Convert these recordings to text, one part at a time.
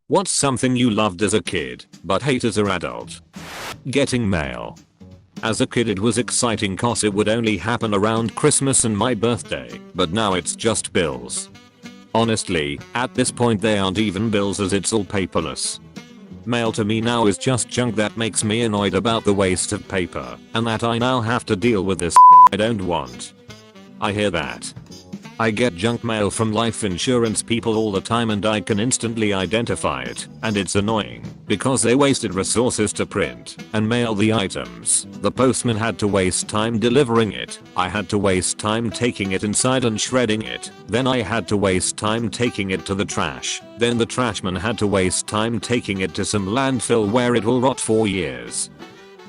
What's something you loved as a kid, but hate as an adult? Getting mail. As a kid it was exciting cause it would only happen around Christmas and my birthday, but now it's just bills. Honestly, at this point they aren't even bills as it's all paperless. Mail to me now is just junk that makes me annoyed about the waste of paper, and that I now have to deal with this I don't want. I hear that. I get junk mail from life insurance people all the time and I can instantly identify it, and it's annoying, because they wasted resources to print and mail the items. The postman had to waste time delivering it, I had to waste time taking it inside and shredding it, then I had to waste time taking it to the trash, then the trashman had to waste time taking it to some landfill where it will rot for years.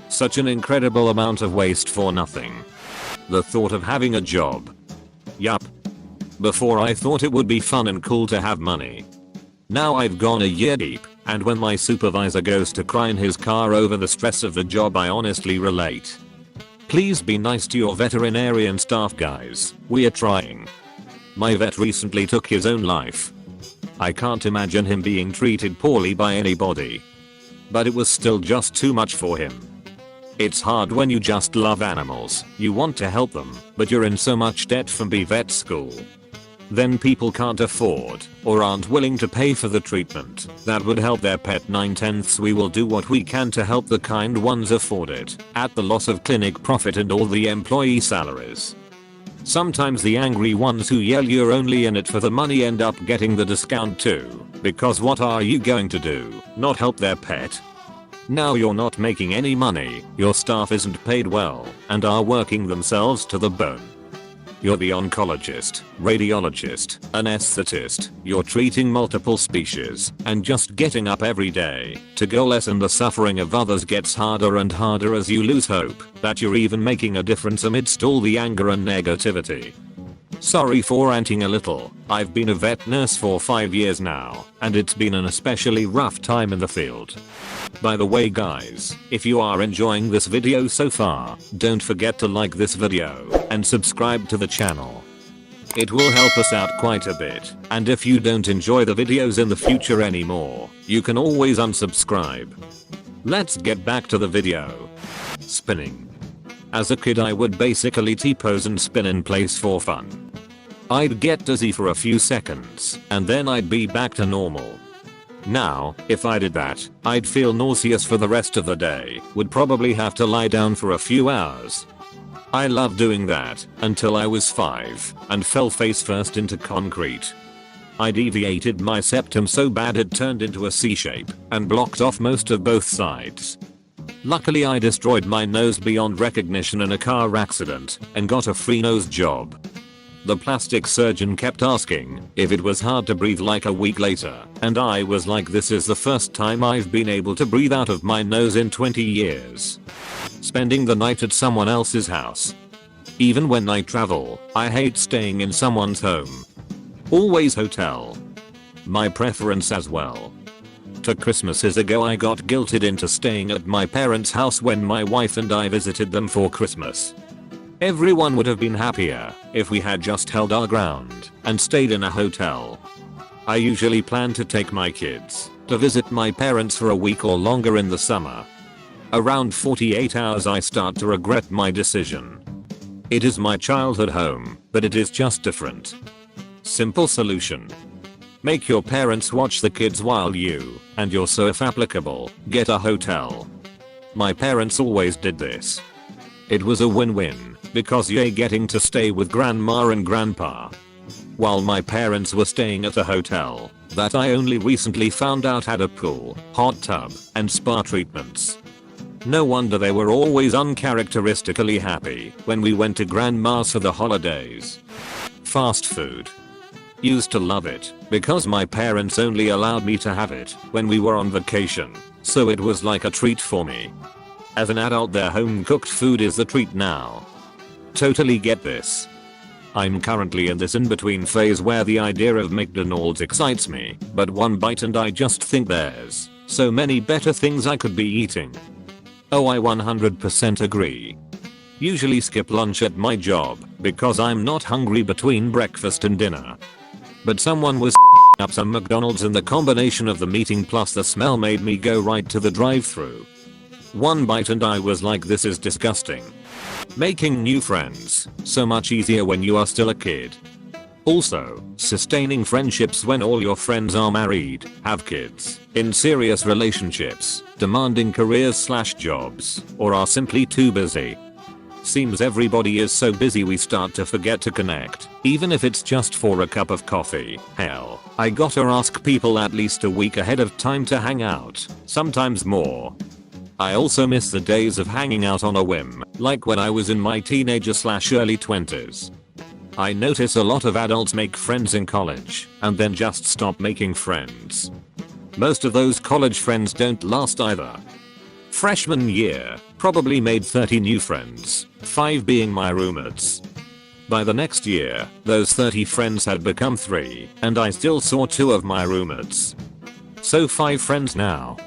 Such an incredible amount of waste for nothing. The thought of having a job. Yup. Before I thought it would be fun and cool to have money. Now I've gone a year deep, and when my supervisor goes to cry in his car over the stress of the job I honestly relate. Please be nice to your veterinarian staff guys, we are trying. My vet recently took his own life. I can't imagine him being treated poorly by anybody. But it was still just too much for him. It's hard when you just love animals, you want to help them, but you're in so much debt from vet school. Then people can't afford, or aren't willing to pay for the treatment that would help their pet. 9/10 we will do what we can to help the kind ones afford it, at the loss of clinic profit and all the employee salaries. Sometimes the angry ones who yell you're only in it for the money end up getting the discount too, because what are you going to do, not help their pet? Now you're not making any money, your staff isn't paid well, and are working themselves to the bone. You're the oncologist, radiologist, anesthetist, you're treating multiple species, and just getting up every day to go lessen the suffering of others gets harder and harder as you lose hope that you're even making a difference amidst all the anger and negativity. Sorry for ranting a little, I've been a vet nurse for 5 years now, and it's been an especially rough time in the field. By the way guys, if you are enjoying this video so far, don't forget to like this video and subscribe to the channel. It will help us out quite a bit, and if you don't enjoy the videos in the future anymore, you can always unsubscribe. Let's get back to the video. Spinning. As a kid I would basically T-pose and spin in place for fun. I'd get dizzy for a few seconds, and then I'd be back to normal. Now, if I did that, I'd feel nauseous for the rest of the day, would probably have to lie down for a few hours. I loved doing that, until I was 5, and fell face first into concrete. I deviated my septum so bad it turned into a C shape, and blocked off most of both sides. Luckily I destroyed my nose beyond recognition in a car accident, and got a free nose job. The plastic surgeon kept asking if it was hard to breathe like a week later, and I was like, this is the first time I've been able to breathe out of my nose in 20 years. Spending the night at someone else's house. Even when I travel, I hate staying in someone's home. Always hotel. My preference as well. 2 Christmases ago I got guilted into staying at my parents' house when my wife and I visited them for Christmas. Everyone would have been happier if we had just held our ground and stayed in a hotel. I usually plan to take my kids to visit my parents for a week or longer in the summer. Around 48 hours I start to regret my decision. It is my childhood home, but it is just different. Simple solution. Make your parents watch the kids while you and yourself, if applicable, get a hotel. My parents always did this. It was a win-win, because you're getting to stay with grandma and grandpa. While my parents were staying at a hotel that I only recently found out had a pool, hot tub, and spa treatments. No wonder they were always uncharacteristically happy when we went to grandma's for the holidays. Fast food. Used to love it, because my parents only allowed me to have it when we were on vacation, so it was like a treat for me. As an adult their home cooked food is the treat now. Totally get this. I'm currently in this in-between phase where the idea of McDonald's excites me, but one bite and I just think there's so many better things I could be eating. Oh, I 100% agree. Usually skip lunch at my job because I'm not hungry between breakfast and dinner. But someone was up some McDonald's and the combination of the meeting plus the smell made me go right to the drive-thru. One bite and I was like, this is disgusting. Making new friends, so much easier when you are still a kid. Also, sustaining friendships when all your friends are married, have kids, in serious relationships, demanding careers/jobs, or are simply too busy. Seems everybody is so busy we start to forget to connect, even if it's just for a cup of coffee. Hell, I gotta ask people at least a week ahead of time to hang out, sometimes more. I also miss the days of hanging out on a whim, like when I was in my teenager/early 20s. I notice a lot of adults make friends in college and then just stop making friends. Most of those college friends don't last either. Freshman year, probably made 30 new friends, 5 being my roommates. By the next year, those 30 friends had become 3, and I still saw 2 of my roommates. So 5 friends now.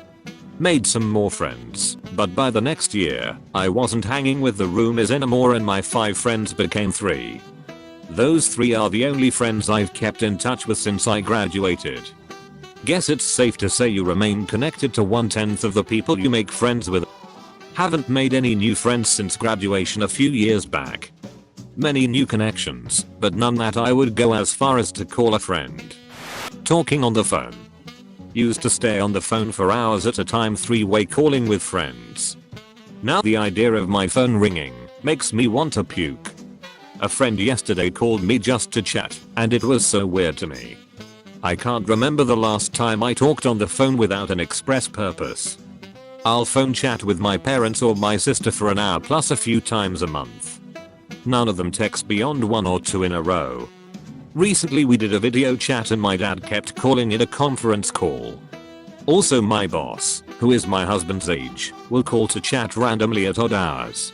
Made some more friends, but by the next year, I wasn't hanging with the roomies anymore and my 5 friends became 3. Those 3 are the only friends I've kept in touch with since I graduated. Guess it's safe to say you remain connected to 1/10 of the people you make friends with. Haven't made any new friends since graduation a few years back. Many new connections, but none that I would go as far as to call a friend. Talking on the phone. Used to stay on the phone for hours at a time 3-way calling with friends. Now the idea of my phone ringing makes me want to puke. A friend yesterday called me just to chat, and it was so weird to me. I can't remember the last time I talked on the phone without an express purpose. I'll phone chat with my parents or my sister for an hour plus a few times a month. None of them text beyond 1 or 2 in a row. Recently we did a video chat and my dad kept calling it a conference call. Also my boss, who is my husband's age, will call to chat randomly at odd hours.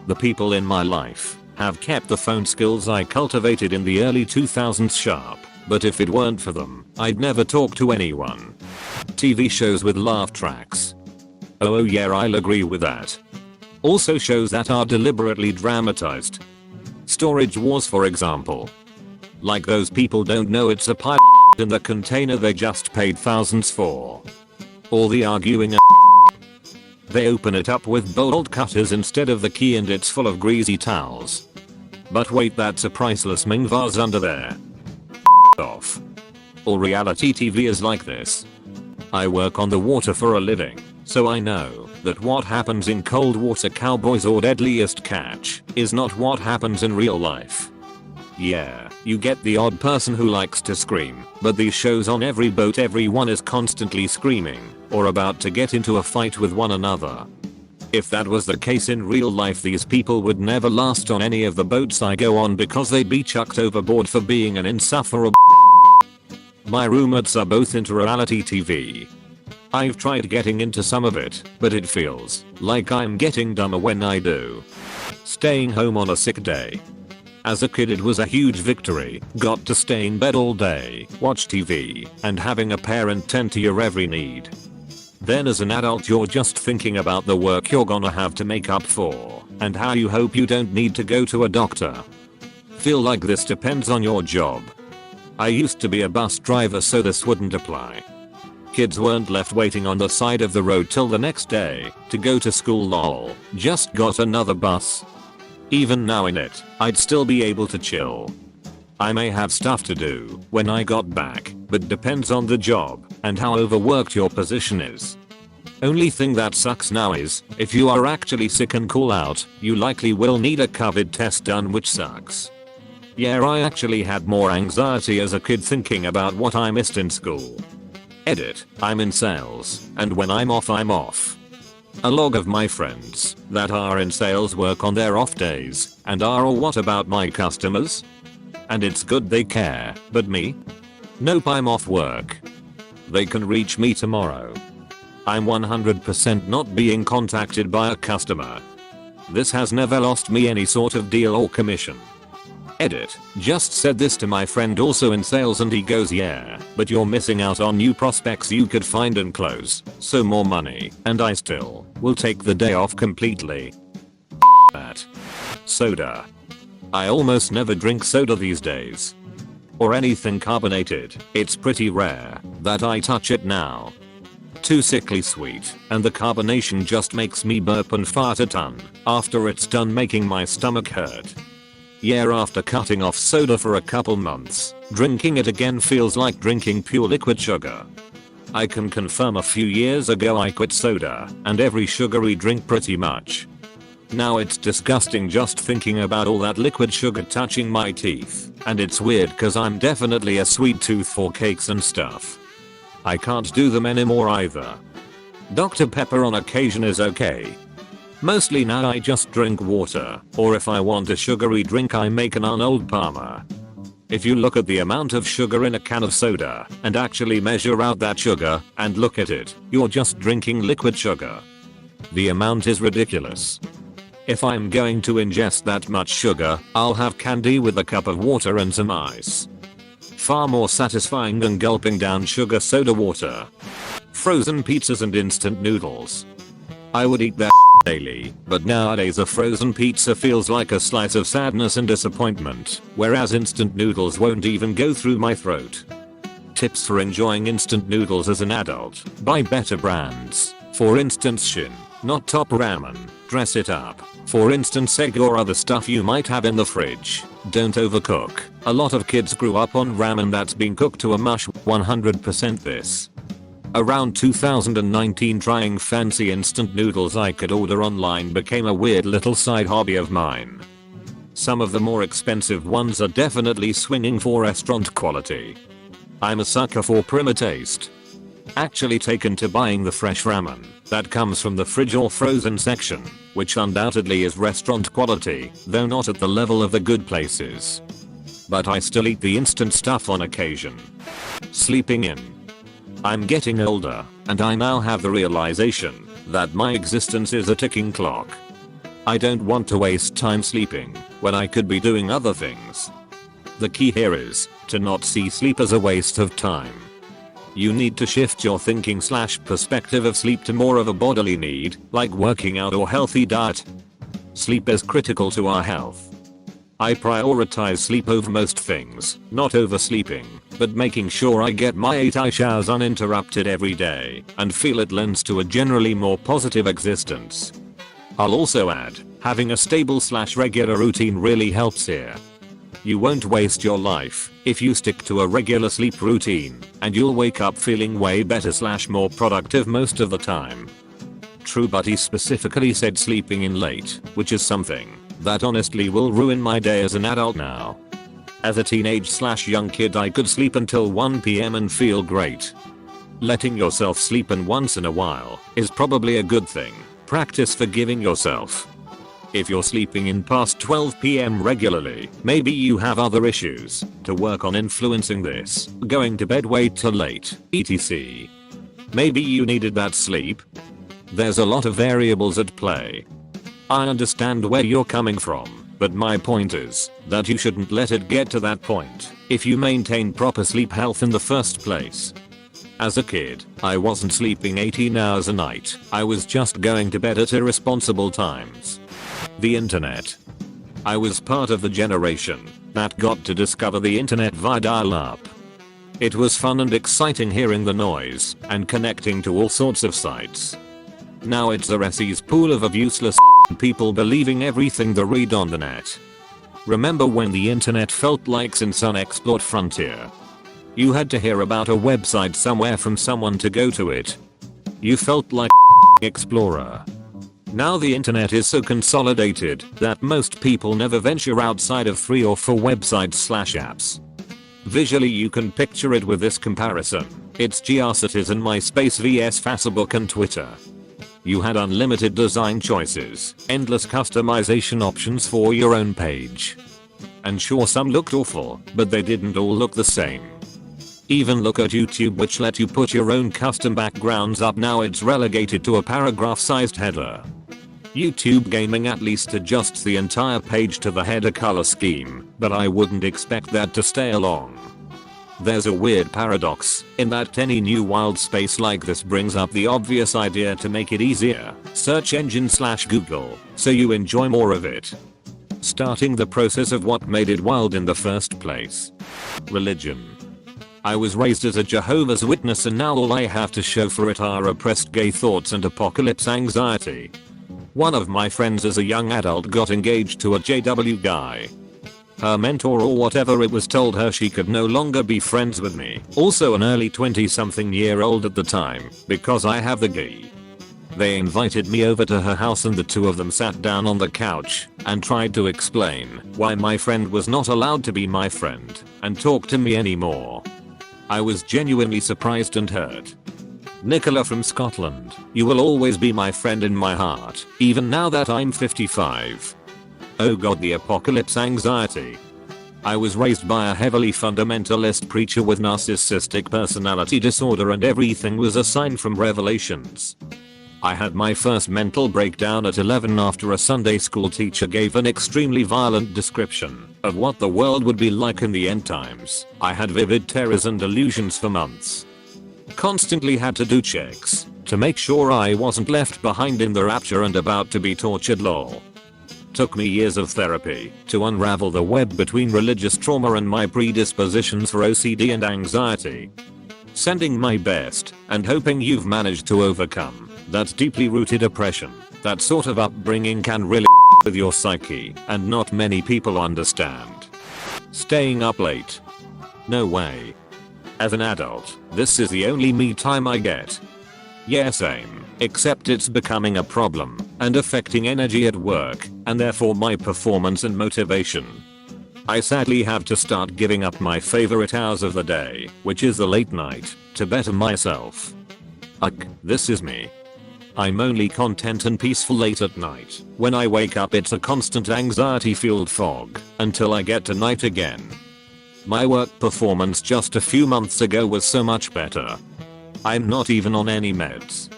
The people in my life have kept the phone skills I cultivated in the early 2000s sharp, but if it weren't for them, I'd never talk to anyone. TV shows with laugh tracks. Oh yeah, I'll agree with that. Also shows that are deliberately dramatized. Storage wars for example. Like those people don't know it's a pile in the container they just paid thousands for. Or the arguing they open it up with bolt cutters instead of the key and it's full of greasy towels. But wait, that's a priceless Ming vase under there. Off. All reality TV is like this. I work on the water for a living, so I know that what happens in Cold Water Cowboys or Deadliest Catch is not what happens in real life. Yeah, you get the odd person who likes to scream, but these shows on every boat everyone is constantly screaming, or about to get into a fight with one another. If that was the case in real life these people would never last on any of the boats I go on because they'd be chucked overboard for being an insufferable. My roommates are both into reality TV. I've tried getting into some of it, but it feels like I'm getting dumber when I do. Staying home on a sick day. As a kid it was a huge victory, got to stay in bed all day, watch TV, and having a parent tend to your every need. Then as an adult you're just thinking about the work you're gonna have to make up for, and how you hope you don't need to go to a doctor. Feel like this depends on your job. I used to be a bus driver so this wouldn't apply. Kids weren't left waiting on the side of the road till the next day to go to school lol, just got another bus. Even now in it, I'd still be able to chill. I may have stuff to do when I got back, but depends on the job and how overworked your position is. Only thing that sucks now is, if you are actually sick and call out, you likely will need a COVID test done, which sucks. Yeah, I actually had more anxiety as a kid thinking about what I missed in school. Edit, I'm in sales, and when I'm off I'm off. A log of my friends that are in sales work on their off days and are all what about my customers? And it's good they care, but me? Nope, I'm off work. They can reach me tomorrow. I'm 100% not being contacted by a customer. This has never lost me any sort of deal or commission. Edit, just said this to my friend also in sales and he goes yeah, but you're missing out on new prospects you could find and close, so more money, and I still will take the day off completely. That. Soda. I almost never drink soda these days. or anything carbonated. It's pretty rare that I touch it now. Too sickly sweet, and the carbonation just makes me burp and fart a ton after it's done making my stomach hurt. Yeah, after cutting off soda for a couple months, drinking it again feels like drinking pure liquid sugar. I can confirm a few years ago I quit soda and every sugary drink pretty much. Now it's disgusting just thinking about all that liquid sugar touching my teeth, and it's weird cause I'm definitely a sweet tooth for cakes and stuff. I can't do them anymore either. Dr. Pepper on occasion is okay. Mostly now I just drink water, or if I want a sugary drink I make an Arnold Palmer. If you look at the amount of sugar in a can of soda and actually measure out that sugar and look at it, you're just drinking liquid sugar. The amount is ridiculous. If I'm going to ingest that much sugar, I'll have candy with a cup of water and some ice. Far more satisfying than gulping down sugar soda water. Frozen pizzas and instant noodles. I would eat that daily, but nowadays a frozen pizza feels like a slice of sadness and disappointment, whereas instant noodles won't even go through my throat. Tips for enjoying instant noodles as an adult: buy better brands. For instance, Shin, not Top Ramen. Dress it up. For instance, egg or other stuff you might have in the fridge. Don't overcook. A lot of kids grew up on ramen that's been cooked to a mush. 100% this. Around 2019, trying fancy instant noodles I could order online became a weird little side hobby of mine. Some of the more expensive ones are definitely swinging for restaurant quality. I'm a sucker for prima taste. Actually taken to buying the fresh ramen that comes from the fridge or frozen section, which undoubtedly is restaurant quality, though not at the level of the good places. But I still eat the instant stuff on occasion. Sleeping in. I'm getting older, and I now have the realization that my existence is a ticking clock. I don't want to waste time sleeping when I could be doing other things. The key here is to not see sleep as a waste of time. You need to shift your thinking / perspective of sleep to more of a bodily need, like working out or healthy diet. Sleep is critical to our health. I prioritize sleep over most things, not oversleeping, but making sure I get my 8 hours uninterrupted every day and feel it lends to a generally more positive existence. I'll also add, having a stable / regular routine really helps here. You won't waste your life if you stick to a regular sleep routine, and you'll wake up feeling way better / more productive most of the time. True, but he specifically said sleeping in late, which is something that honestly will ruin my day as an adult now. As a teenage / young kid I could sleep until 1 PM and feel great. Letting yourself sleep in once in a while is probably a good thing. Practice forgiving yourself. If you're sleeping in past 12 PM regularly, maybe you have other issues to work on influencing this, going to bed way too late, etc. Maybe you needed that sleep. There's a lot of variables at play. I understand where you're coming from, but my point is that you shouldn't let it get to that point if you maintain proper sleep health in the first place. As a kid, I wasn't sleeping 18 hours a night, I was just going to bed at irresponsible times. The internet. I was part of the generation that got to discover the internet via dial-up. It was fun and exciting hearing the noise and connecting to all sorts of sites. Now it's a cesspool pool of useless people believing everything they read on the net. Remember when the internet felt like Sin's unexplored frontier? You had to hear about a website somewhere from someone to go to it. You felt like explorer. Now the internet is so consolidated that most people never venture outside of 3 or 4 websites / apps. Visually you can picture it with this comparison. It's GeoCities and MySpace vs Facebook and Twitter. You had unlimited design choices, endless customization options for your own page. And sure, some looked awful, but they didn't all look the same. Even look at YouTube, which let you put your own custom backgrounds up. Now it's relegated to a paragraph-sized header. YouTube gaming at least adjusts the entire page to the header color scheme, but I wouldn't expect that to stay along. There's a weird paradox in that any new wild space like this brings up the obvious idea to make it easier, search engine / Google, so you enjoy more of it. starting the process of what made it wild in the first place. Religion. I was raised as a Jehovah's Witness and now all I have to show for it are oppressed gay thoughts and apocalypse anxiety. One of my friends as a young adult got engaged to a JW guy. Her mentor or whatever it was told her she could no longer be friends with me, also an early 20-something year old at the time, because I have the gay. They invited me over to her house and the two of them sat down on the couch and tried to explain why my friend was not allowed to be my friend and talk to me anymore. I was genuinely surprised and hurt. Nicola from Scotland, you will always be my friend in my heart, even now that I'm 55. Oh god, the apocalypse anxiety. I was raised by a heavily fundamentalist preacher with narcissistic personality disorder and everything was a sign from Revelations. I had my first mental breakdown at 11 after a Sunday school teacher gave an extremely violent description of what the world would be like in the end times. I had vivid terrors and delusions for months. Constantly had to do checks to make sure I wasn't left behind in the rapture and about to be tortured lol. Took me years of therapy to unravel the web between religious trauma and my predispositions for OCD and anxiety. Sending my best and hoping you've managed to overcome that deeply rooted oppression. That sort of upbringing can really with your psyche and not many people understand. Staying up late. No way. As an adult, this is the only me time I get. Yeah, same, except it's becoming a problem and affecting energy at work and therefore my performance and motivation. I sadly have to start giving up my favorite hours of the day, which is the late night, to better myself. This is me. I'm only content and peaceful late at night. When I wake up it's a constant anxiety-fueled fog until I get to night again. My work performance just a few months ago was so much better. I'm not even on any meds.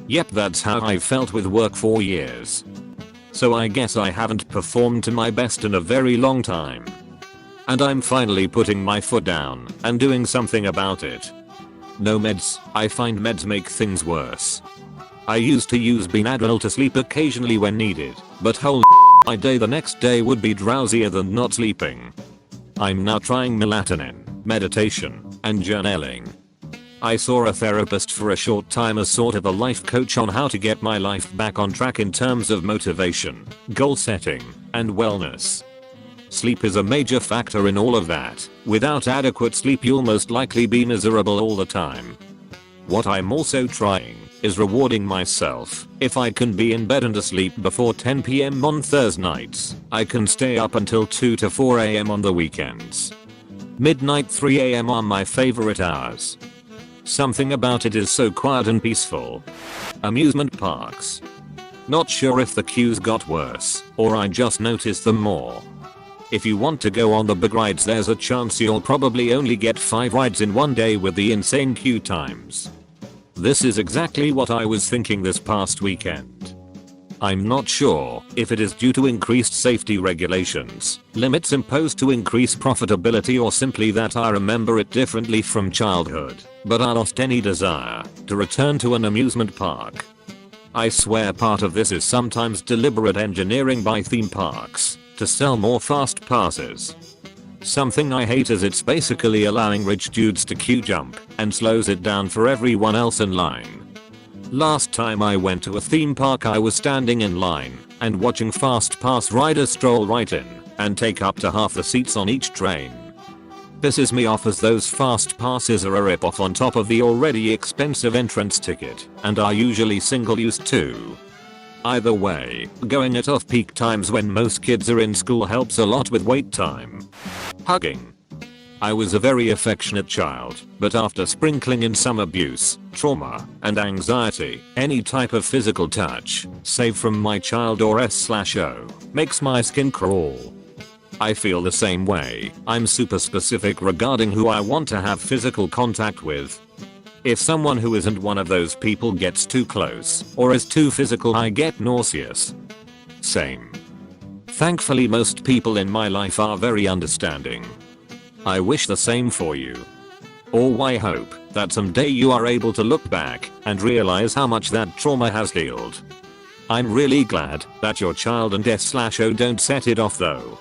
Yep, that's how I felt with work for years. So I guess I haven't performed to my best in a very long time. And I'm finally putting my foot down and doing something about it. No meds, I find meds make things worse. I used to use Benadryl to sleep occasionally when needed, but holy my day the next day would be drowsier than not sleeping. I'm now trying melatonin, meditation, and journaling. I saw a therapist for a short time as sort of a life coach on how to get my life back on track in terms of motivation, goal setting, and wellness. Sleep is a major factor in all of that. Without adequate sleep you'll most likely be miserable all the time. What I'm also trying is rewarding myself. If I can be in bed and asleep before 10 PM on Thursday nights, I can stay up until 2 to 4 AM on the weekends. Midnight 3 AM are my favorite hours. Something about it is so quiet and peaceful. Amusement parks. Not sure if the queues got worse or I just noticed them more. If you want to go on the big rides there's a chance you'll probably only get 5 rides in one day with the insane queue times. This is exactly what I was thinking this past weekend. I'm not sure if it is due to increased safety regulations, limits imposed to increase profitability or simply that I remember it differently from childhood, but I lost any desire to return to an amusement park. I swear part of this is sometimes deliberate engineering by theme parks to sell more fast passes. Something I hate is it's basically allowing rich dudes to queue jump and slows it down for everyone else in line. Last time I went to a theme park I was standing in line and watching fast pass riders stroll right in and take up to half the seats on each train. Pisses me off as those fast passes are a rip-off on top of the already expensive entrance ticket and are usually single-use too. Either way, going at off-peak times when most kids are in school helps a lot with wait time. Hugging. I was a very affectionate child, but after sprinkling in some abuse, trauma, and anxiety, any type of physical touch, save from my child or S/O, makes my skin crawl. I feel the same way. I'm super specific regarding who I want to have physical contact with. If someone who isn't one of those people gets too close or is too physical I get nauseous. Same. Thankfully most people in my life are very understanding. I wish the same for you. Or I hope that someday you are able to look back and realize how much that trauma has healed. I'm really glad that your child and S/O don't set it off though.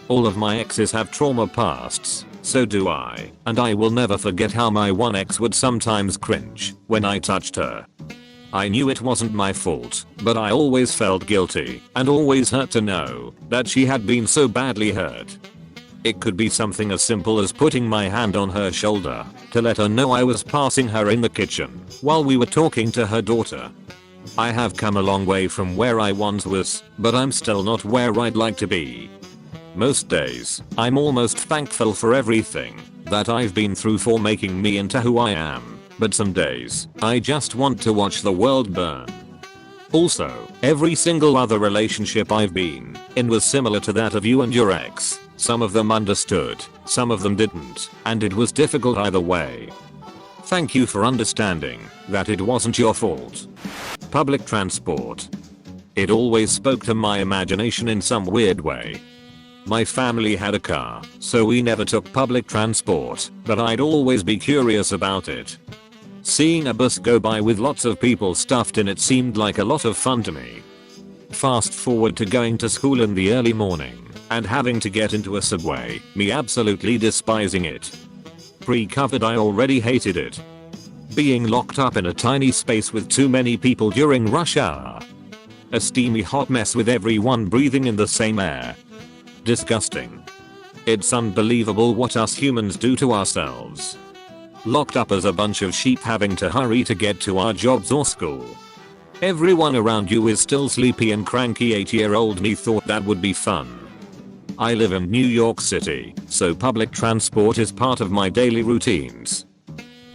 All of my exes have trauma pasts, so do I, and I will never forget how my one ex would sometimes cringe when I touched her. I knew it wasn't my fault, but I always felt guilty and always hurt to know that she had been so badly hurt. It could be something as simple as putting my hand on her shoulder to let her know I was passing her in the kitchen while we were talking to her daughter. I have come a long way from where I once was, but I'm still not where I'd like to be. Most days, I'm almost thankful for everything that I've been through for making me into who I am, but some days, I just want to watch the world burn. Also, every single other relationship I've been in was similar to that of you and your ex. Some of them understood, some of them didn't, and it was difficult either way. Thank you for understanding that it wasn't your fault. Public transport. It always spoke to my imagination in some weird way. My family had a car, so we never took public transport, but I'd always be curious about it. Seeing a bus go by with lots of people stuffed in it seemed like a lot of fun to me. Fast forward to going to school in the early morning and having to get into a subway, me absolutely despising it. Pre-COVID I already hated it. Being locked up in a tiny space with too many people during rush hour. A steamy hot mess with everyone breathing in the same air. Disgusting. It's unbelievable what us humans do to ourselves. Locked up as a bunch of sheep having to hurry to get to our jobs or school. Everyone around you is still sleepy and cranky. 8-year-old me thought that would be fun. I live in New York City, so public transport is part of my daily routines.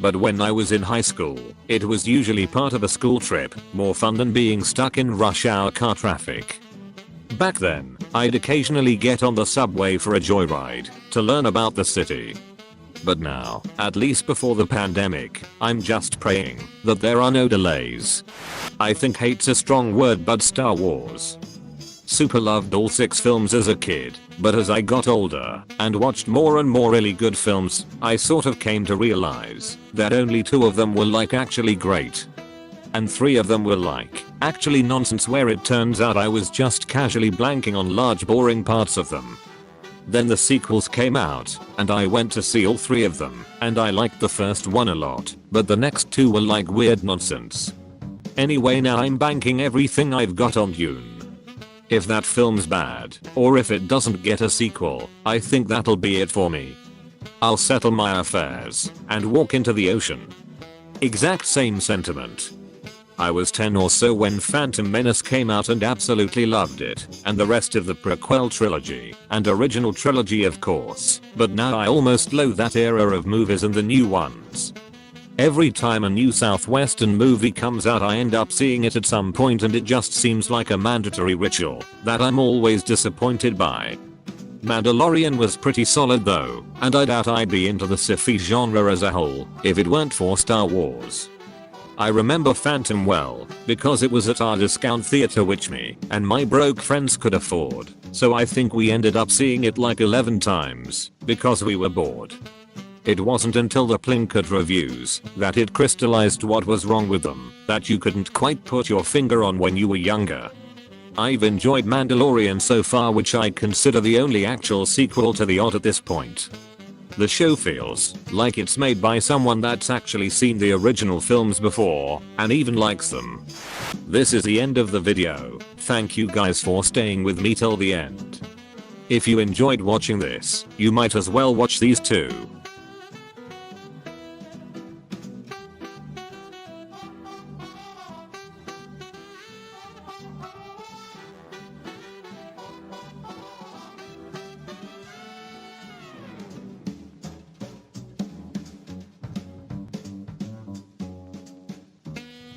But when I was in high school, it was usually part of a school trip, more fun than being stuck in rush hour car traffic. Back then, I'd occasionally get on the subway for a joyride to learn about the city. But now, at least before the pandemic, I'm just praying that there are no delays. I think hate's a strong word, but Star Wars. Super loved all 6 films as a kid, but as I got older and watched more and more really good films, I sort of came to realize that only 2 of them were like actually great. And 3 of them were like actually nonsense, where it turns out I was just casually blanking on large boring parts of them. Then the sequels came out, and I went to see all 3 of them, and I liked the first one a lot, but the next 2 were like weird nonsense. Anyway, now I'm banking everything I've got on Dune. If that film's bad, or if it doesn't get a sequel, I think that'll be it for me. I'll settle my affairs and walk into the ocean. Exact same sentiment. I was 10 or so when Phantom Menace came out and absolutely loved it, and the rest of the prequel trilogy, and original trilogy of course, but now I almost loathe that era of movies and the new ones. Every time a new Southwestern movie comes out I end up seeing it at some point, and it just seems like a mandatory ritual that I'm always disappointed by. Mandalorian was pretty solid though, and I doubt I'd be into the sci-fi genre as a whole if it weren't for Star Wars. I remember Phantom well, because it was at our discount theater which me and my broke friends could afford, so I think we ended up seeing it like 11 times, because we were bored. It wasn't until the Plinkett reviews that it crystallized what was wrong with them that you couldn't quite put your finger on when you were younger. I've enjoyed Mandalorian so far, which I consider the only actual sequel to The Odd at this point. The show feels like it's made by someone that's actually seen the original films before and even likes them. This is the end of the video. Thank you guys for staying with me till the end. If you enjoyed watching this, you might as well watch these too.